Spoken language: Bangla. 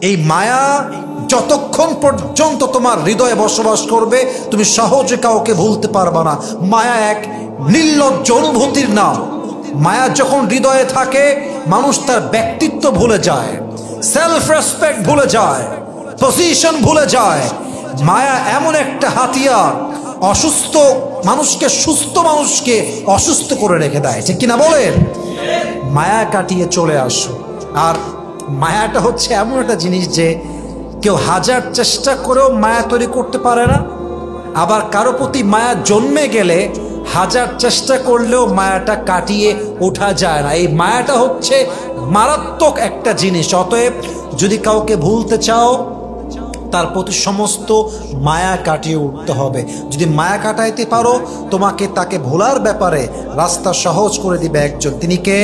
এই মায়া যতক্ষণ পর্যন্ত তোমার হৃদয়ে বসবাস করবে তুমি সহজে কাউকে ভুলতে পারবে না। মায়া এক নির্লজ্জ অনুভূতির নাম। মায়া যখন হৃদয়ে থাকে মানুষ তার ব্যক্তিত্ব ভুলে যায়, সেলফ রেসপেক্ট ভুলে যায়, পজিশন ভুলে যায়। মায়া এমন একটা হাতিয়ার, অসুস্থ মানুষকে সুস্থ মানুষকে অসুস্থ করে রেখে দেয়, ঠিক কিনা বলেন? মায়া কাটিয়ে চলে আসো। আর মায়াটা হচ্ছে এমন একটা জিনিস যে কেউ হাজার চেষ্টা করেও মায়া তৈরি করতে পারে না, আবার কারো প্রতি মায়া জন্মে গেলে হাজার চেষ্টা করলেও মায়াটা কাটিয়ে ওঠা যায় না। এই মায়াটা হচ্ছে মারাত্মক একটা জিনিস। অতএব যদি কাউকে ভুলতে চাও তার প্রতি সমস্ত মায়া কাটিয়ে উঠতে হবে। যদি মায়া কাটাইতে পারো তোমাকে তাকে ভোলার ব্যাপারে রাস্তা সহজ করে দিবে একজন, তিনি কে?